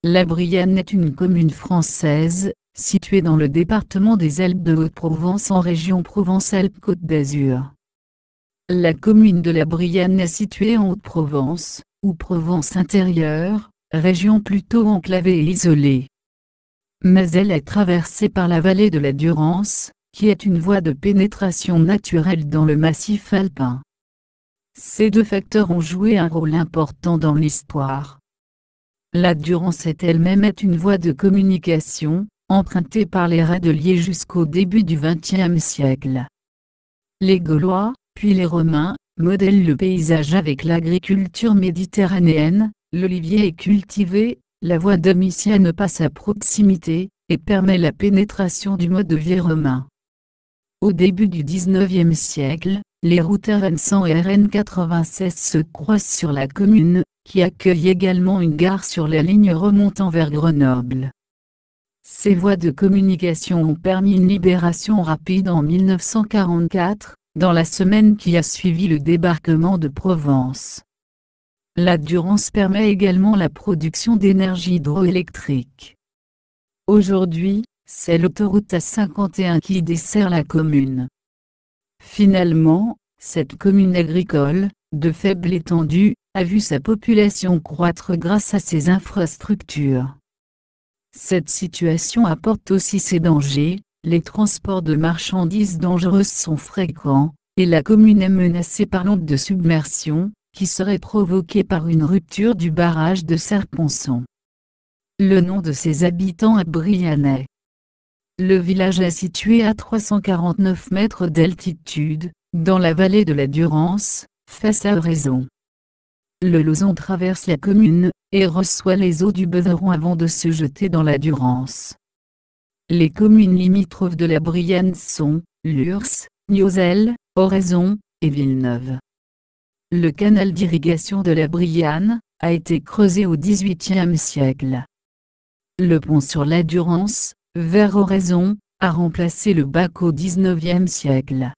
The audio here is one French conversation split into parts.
La Brianne est une commune française, située dans le département des Alpes de Haute-Provence en région Provence-Alpes-Côte d'Azur. La commune de La Brianne est située en Haute-Provence, ou Provence intérieure, région plutôt enclavée et isolée. Mais elle est traversée par la vallée de la Durance, qui est une voie de pénétration naturelle dans le massif alpin. Ces deux facteurs ont joué un rôle important dans l'histoire. La Durance elle-même est une voie de communication, empruntée par les radioliers jusqu'au début du XXe siècle. Les Gaulois, puis les Romains, modèlent le paysage avec l'agriculture méditerranéenne, l'olivier est cultivé, la voie domitienne passe à proximité, et permet la pénétration du mode de vie romain. Au début du XIXe siècle, les routes RN100 et RN96 se croisent sur la commune, qui accueille également une gare sur la ligne remontant vers Grenoble. Ces voies de communication ont permis une libération rapide en 1944, dans la semaine qui a suivi le débarquement de Provence. La Durance permet également la production d'énergie hydroélectrique. Aujourd'hui, c'est l'autoroute A51 qui dessert la commune. Finalement, cette commune agricole, de faible étendue, a vu sa population croître grâce à ses infrastructures. Cette situation apporte aussi ses dangers, les transports de marchandises dangereuses sont fréquents, et la commune est menacée par l'onde de submersion, qui serait provoquée par une rupture du barrage de Serponçon. Le nom de ses habitants est briannais. Le village est situé à 349 mètres d'altitude, dans la vallée de la Durance, face à Oraison. Le Lauzon traverse la commune, et reçoit les eaux du Beuvron avant de se jeter dans la Durance. Les communes limitrophes de la Brianne sont Lurs, Niozelle, Oraison, et Villeneuve. Le canal d'irrigation de la Brianne a été creusé au XVIIIe siècle. Le pont sur la Durance, vers Oraison, a remplacé le bac au XIXe siècle.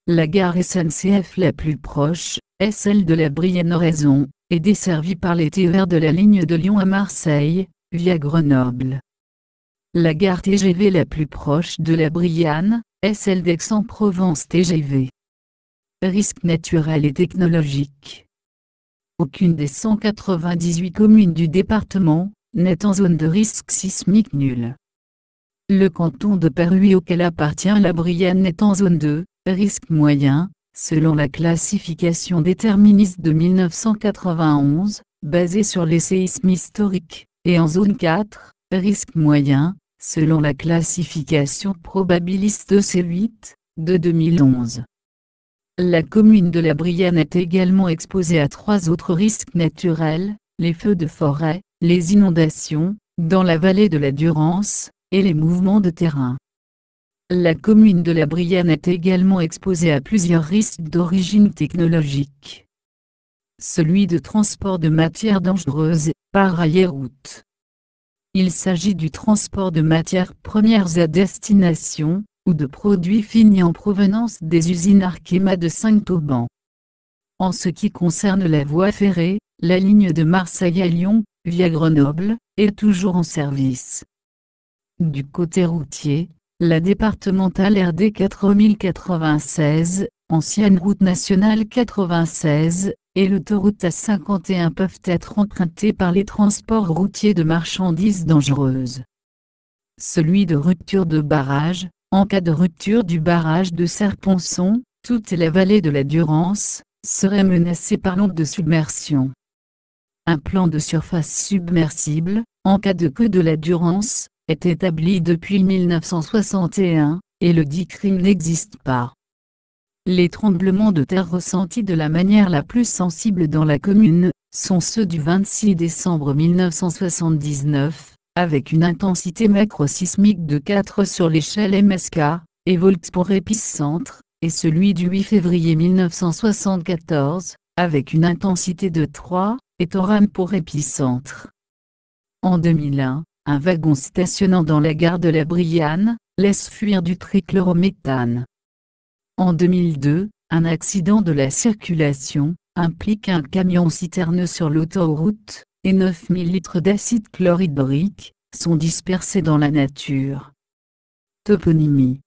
La gare SNCF la plus proche est celle de la Brianne-Oraison, et desservie par les TER de la ligne de Lyon à Marseille, via Grenoble. La gare TGV la plus proche de la Brianne est celle d'Aix-en-Provence TGV. Risques naturels et technologiques. Aucune des 198 communes du département n'est en zone de risque sismique nul. Le canton de Perruy auquel appartient la Brianne est en zone 2, risque moyen, selon la classification déterministe de 1991, basée sur les séismes historiques, et en zone 4, risque moyen, selon la classification probabiliste EC8, de 2011. La commune de la Brianne est également exposée à 3 autres risques naturels, les feux de forêt, les inondations, dans la vallée de la Durance, et les mouvements de terrain. La commune de la Brianne est également exposée à plusieurs risques d'origine technologique. Celui de transport de matières dangereuses, par rail et route. Il s'agit du transport de matières premières à destination, ou de produits finis en provenance des usines Arkema de Saint-Auban. En ce qui concerne la voie ferrée, la ligne de Marseille à Lyon, via Grenoble, est toujours en service. Du côté routier, la départementale RD 4096, ancienne route nationale 96, et l'autoroute A51 peuvent être empruntées par les transports routiers de marchandises dangereuses. Celui de rupture de barrage, en cas de rupture du barrage de Serponçon, toute la vallée de la Durance serait menacée par l'onde de submersion. Un plan de surface submersible, en cas de crue de la Durance, est établi depuis 1961, et le dit crime n'existe pas. Les tremblements de terre ressentis de la manière la plus sensible dans la commune sont ceux du 26 décembre 1979, avec une intensité macro-sismique de 4 sur l'échelle MSK, et volts pour épicentre, et celui du 8 février 1974, avec une intensité de 3, et torame pour épicentre. En 2001, un wagon stationnant dans la gare de la Brianne laisse fuir du trichlorométhane. En 2002, un accident de la circulation implique un camion-citerne sur l'autoroute et 9000 litres d'acide chlorhydrique, sont dispersés dans la nature. Toponymie.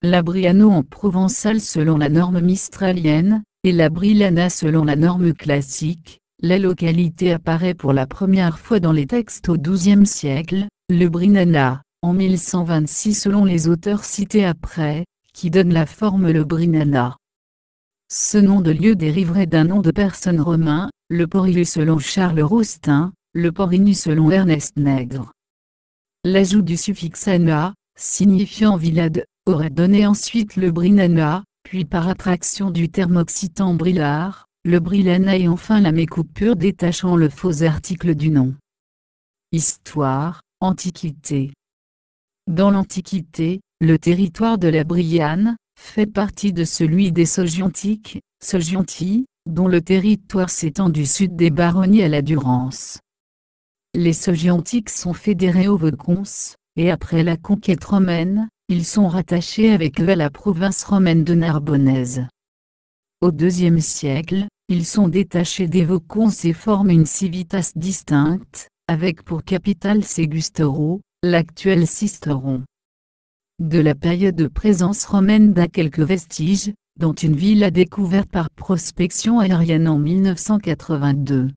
Labriano en provençal selon la norme mistralienne, et Labrilana selon la norme classique. La localité apparaît pour la première fois dans les textes au XIIe siècle, le Brinana, en 1126 selon les auteurs cités après, qui donne la forme le Brinana. Ce nom de lieu dériverait d'un nom de personne romain, le Porillus selon Charles Rostin, le Porrinus selon Ernest Nègre. L'ajout du suffixe ana, signifiant villade, aurait donné ensuite le Brinana, puis par attraction du terme occitan brillard, le Brilana et enfin la mécoupure détachant le faux article du nom. Histoire, Antiquité. Dans l'Antiquité, le territoire de la Brianne fait partie de celui des Sogiontiques, Sogionti, dont le territoire s'étend du sud des Baronnies à la Durance. Les Sogiontiques sont fédérés aux Vaucons, et après la conquête romaine, ils sont rattachés avec eux à la province romaine de Narbonnaise. Au IIe siècle, ils sont détachés des Vaucons et forment une civitas distincte, avec pour capitale Segustero, l'actuel Sisteron. De la période de présence romaine date quelques vestiges, dont une villa découverte par prospection aérienne en 1982.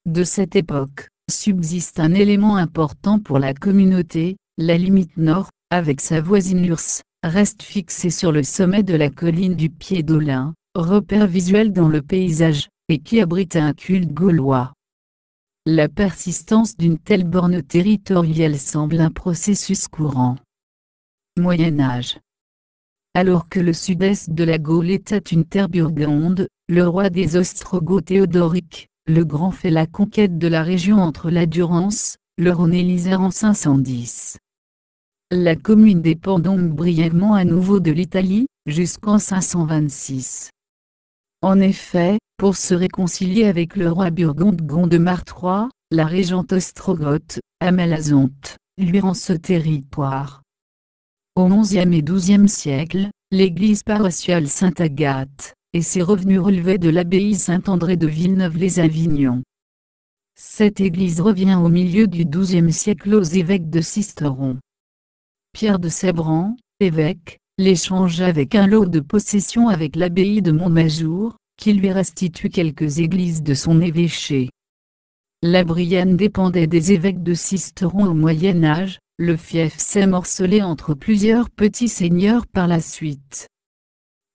De cette époque, subsiste un élément important pour la communauté, la limite nord, avec sa voisine l'Urs, reste fixée sur le sommet de la colline du Pied d'Olin, repère visuel dans le paysage, et qui abrite un culte gaulois. La persistance d'une telle borne territoriale semble un processus courant. Moyen Âge. Alors que le sud-est de la Gaule était une terre burgonde, le roi des Ostrogoths Théodoric, le Grand fait la conquête de la région entre la Durance, le Rhône et l'Isère en 510. La commune dépend donc brièvement à nouveau de l'Italie, jusqu'en 526. En effet, pour se réconcilier avec le roi burgonde Gondemar III, la régente ostrogoth, Amalazonte, lui rend ce territoire. Au XIe et XIIe siècle, l'église paroissiale Sainte-Agathe, et ses revenus relevaient de l'abbaye Saint-André de Villeneuve-les-Avignon. Cette église revient au milieu du XIIe siècle aux évêques de Sisteron. Pierre de Sabran, évêque, l'échange avec un lot de possessions avec l'abbaye de Montmajour, qui lui restitue quelques églises de son évêché. La Brianne dépendait des évêques de Sisteron au Moyen Âge, le fief s'est morcelé entre plusieurs petits seigneurs par la suite.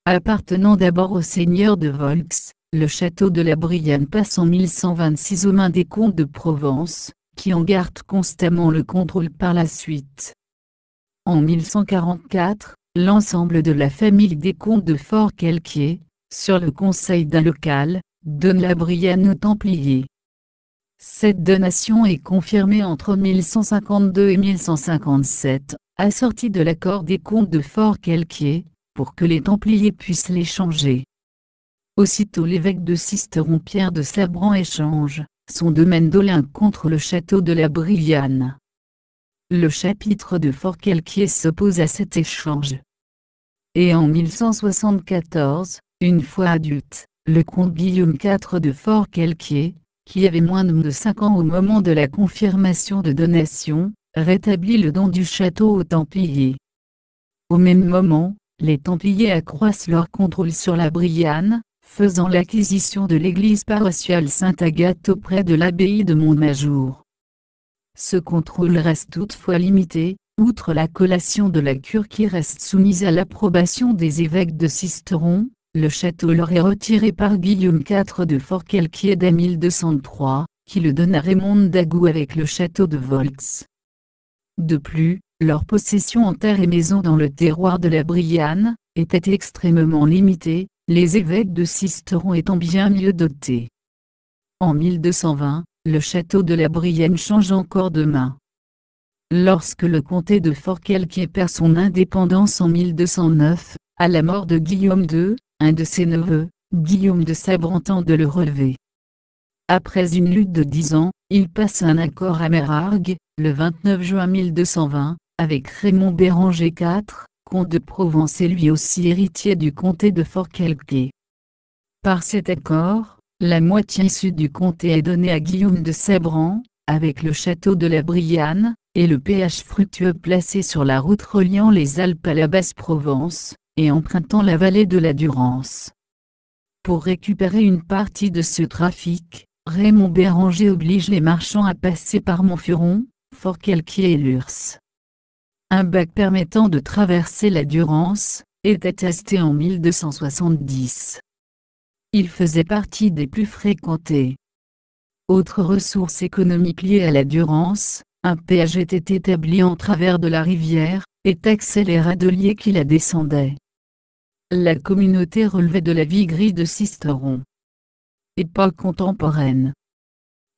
Appartenant d'abord au seigneur de Volx, le château de la Brianne passe en 1126 aux mains des comtes de Provence, qui en gardent constamment le contrôle par la suite. En 1144, l'ensemble de la famille des comtes de Forcalquier, sur le conseil d'un local, donne la Brianne aux Templiers. Cette donation est confirmée entre 1152 et 1157, assortie de l'accord des comtes de Forcalquier, pour que les Templiers puissent l'échanger. Aussitôt l'évêque de Sisteron Pierre de Sabran échange son domaine d'Olin contre le château de la Brianne. Le chapitre de Forcalquier s'oppose à cet échange. Et en 1174, une fois adulte, le comte Guillaume IV de Forcalquier, qui avait moins de 5 ans au moment de la confirmation de donation, rétablit le don du château aux Templiers. Au même moment, les Templiers accroissent leur contrôle sur la Brianne, faisant l'acquisition de l'église paroissiale Sainte-Agathe auprès de l'abbaye de Montmajour. Ce contrôle reste toutefois limité, outre la collation de la cure qui reste soumise à l'approbation des évêques de Sisteron, le château leur est retiré par Guillaume IV de Forcalquier dès 1203, qui le donne à Raymond d'Agoult avec le château de Volx. De plus, leur possession en terre et maison dans le terroir de la Brianne était extrêmement limitée, les évêques de Sisteron étant bien mieux dotés. En 1220, le château de la Brianne change encore de main. Lorsque le comté de Forcalquier perd son indépendance en 1209, à la mort de Guillaume II, un de ses neveux, Guillaume de Sabran tente de le relever. Après une lutte de 10 ans, il passe un accord à Mérargues, le 29 juin 1220, avec Raymond Béranger IV, comte de Provence et lui aussi héritier du comté de Forcalquier. Par cet accord, La moitié sud du comté est donnée à Guillaume de Sabran, avec le château de la Brianne, et le péage fructueux placé sur la route reliant les Alpes à la Basse-Provence, et empruntant la vallée de la Durance. Pour récupérer une partie de ce trafic, Raymond Béranger oblige les marchands à passer par Montfuron, Forcalquier et Lurs. Un bac permettant de traverser la Durance est attesté en 1270. Il faisait partie des plus fréquentés. Autre ressource économique liée à la Durance, un péage était établi en travers de la rivière, et taxait les râteliers qui la descendaient. La communauté relevait de la viguerie de Sisteron. Époque contemporaine.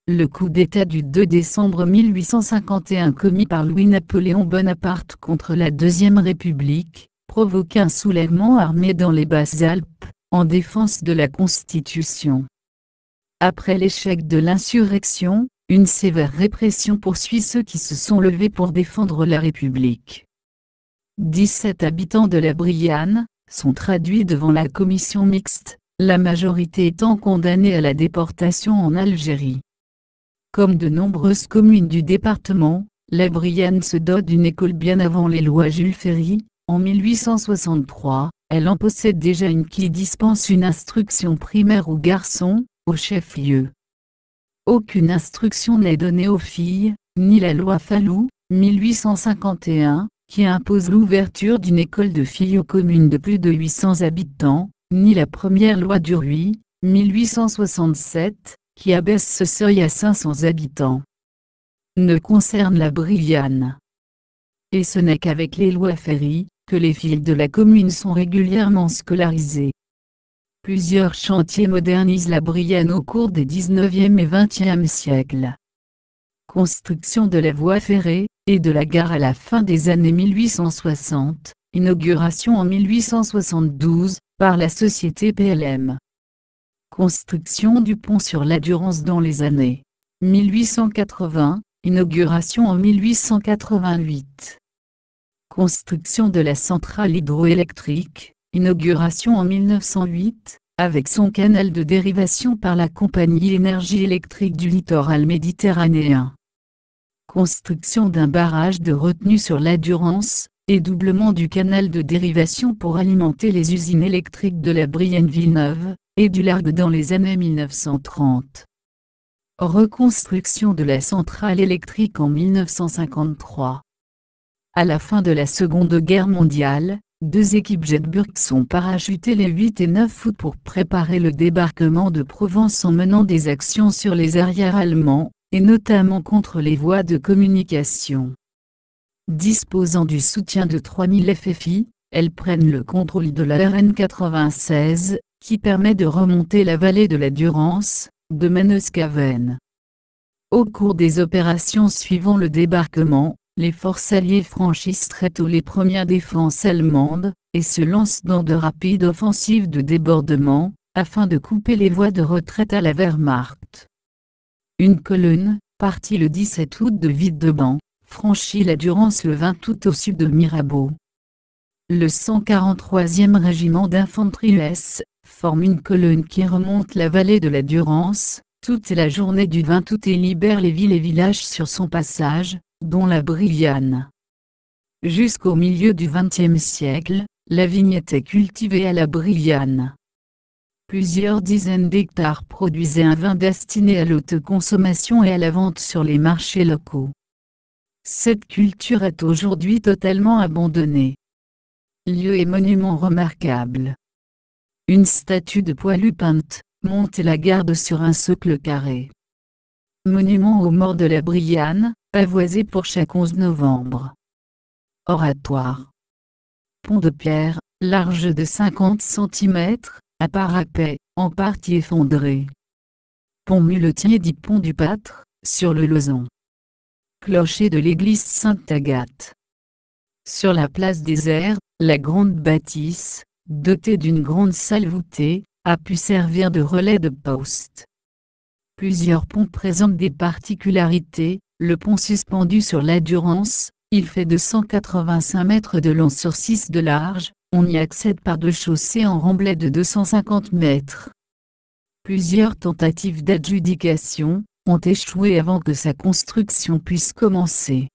Le coup d'État du 2 décembre 1851 commis par Louis-Napoléon Bonaparte contre la Deuxième République, provoqua un soulèvement armé dans les Basses-Alpes, en défense de la Constitution. Après l'échec de l'insurrection, une sévère répression poursuit ceux qui se sont levés pour défendre la République. 17 habitants de la Brianne sont traduits devant la commission mixte, la majorité étant condamnée à la déportation en Algérie. Comme de nombreuses communes du département, la Brianne se dote d'une école bien avant les lois Jules Ferry. En 1863, elle en possède déjà une qui dispense une instruction primaire aux garçons, au chef-lieu. Aucune instruction n'est donnée aux filles, ni la loi Fallou, 1851, qui impose l'ouverture d'une école de filles aux communes de plus de 800 habitants, ni la première loi Duruy, 1867, qui abaisse ce seuil à 500 habitants. Ne concerne la Brianne. Et ce n'est qu'avec les lois Ferry, que les filles de la commune sont régulièrement scolarisées. Plusieurs chantiers modernisent la Brianne au cours des 19e et 20e siècles. Construction de la voie ferrée, et de la gare à la fin des années 1860, inauguration en 1872, par la société PLM. Construction du pont sur la Durance dans les années 1880, inauguration en 1888. Construction de la centrale hydroélectrique, inauguration en 1908, avec son canal de dérivation par la compagnie Énergie électrique du littoral méditerranéen. Construction d'un barrage de retenue sur la Durance, et doublement du canal de dérivation pour alimenter les usines électriques de la Brienne-Villeneuve, et du Largue dans les années 1930. Reconstruction de la centrale électrique en 1953. À la fin de la Seconde Guerre mondiale, 2 équipes Jetburg sont parachutées les 8 et 9 août pour préparer le débarquement de Provence en menant des actions sur les arrières allemands, et notamment contre les voies de communication. Disposant du soutien de 3000 FFI, elles prennent le contrôle de la RN 96, qui permet de remonter la vallée de la Durance, de Menescaven. Au cours des opérations suivant le débarquement, les forces alliées franchissent très tôt les premières défenses allemandes, et se lancent dans de rapides offensives de débordement, afin de couper les voies de retraite à la Wehrmacht. Une colonne, partie le 17 août de Villedeban, franchit la Durance le 20 août au sud de Mirabeau. Le 143e régiment d'infanterie US forme une colonne qui remonte la vallée de la Durance, toute la journée du 20 août et libère les villes et villages sur son passage, dont la Brianne. Jusqu'au milieu du XXe siècle, la vigne était cultivée à la Brianne. Plusieurs dizaines d'hectares produisaient un vin destiné à l'autoconsommation et à la vente sur les marchés locaux. Cette culture est aujourd'hui totalement abandonnée. Lieu et monument remarquable. Une statue de poilu peinte, monte la garde sur un socle carré. Monument aux morts de la Brianne, pavoisé pour chaque 11 novembre. Oratoire. Pont de pierre, large de 50 cm, à parapet, en partie effondré. Pont muletier dit pont du Pâtre, sur le Lauson. Clocher de l'église Sainte-Agathe. Sur la place des Airs, la grande bâtisse, dotée d'une grande salle voûtée, a pu servir de relais de poste. Plusieurs ponts présentent des particularités. Le pont suspendu sur la Durance, il fait 285 mètres de long sur 6 de large, on y accède par 2 chaussées en remblai de 250 mètres. Plusieurs tentatives d'adjudication ont échoué avant que sa construction puisse commencer.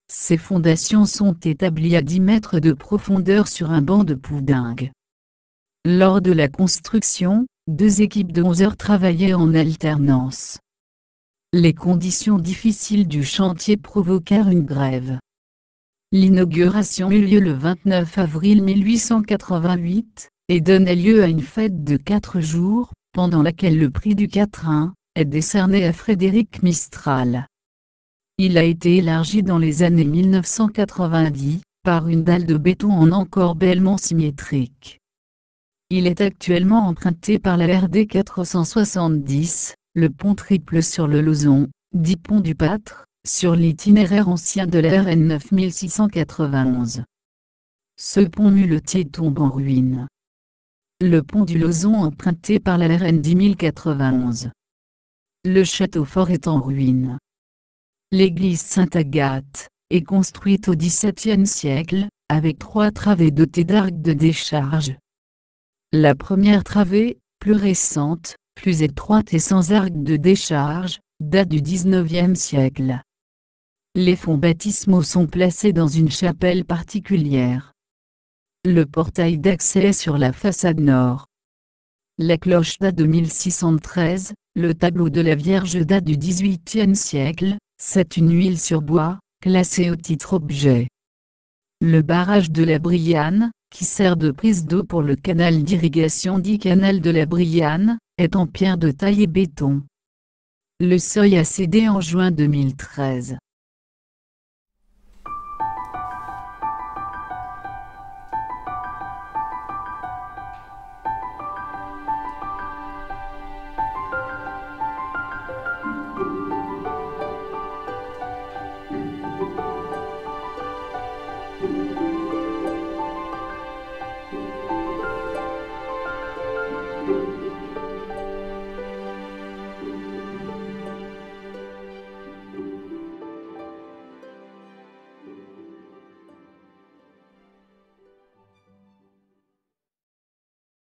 Ses fondations sont établies à 10 mètres de profondeur sur un banc de poudingue. Lors de la construction, 2 équipes de 11 heures travaillaient en alternance. Les conditions difficiles du chantier provoquèrent une grève. L'inauguration eut lieu le 29 avril 1888, et donna lieu à une fête de 4 jours, pendant laquelle le prix du quatrain est décerné à Frédéric Mistral. Il a été élargi dans les années 1990, par une dalle de béton en encorbellement symétrique. Il est actuellement emprunté par la RD 470, le pont triple sur le Lauzon, dit pont du Pâtre, sur l'itinéraire ancien de la RN 9691. Ce pont muletier tombe en ruine. Le pont du Lauzon emprunté par la RN 10091. Le château fort est en ruine. L'église Sainte-Agathe est construite au XVIIe siècle, avec 3 travées dotées d'arcs de décharge. La première travée, plus récente, plus étroite et sans arc de décharge, date du XIXe siècle. Les fonds baptismaux sont placés dans une chapelle particulière. Le portail d'accès est sur la façade nord. La cloche date de 1613, le tableau de la Vierge date du XVIIIe siècle, c'est une huile sur bois, classée au titre objet. Le barrage de la Brianne, qui sert de prise d'eau pour le canal d'irrigation dit canal de la Brianne, est en pierre de taille et béton. Le seuil a cédé en juin 2013.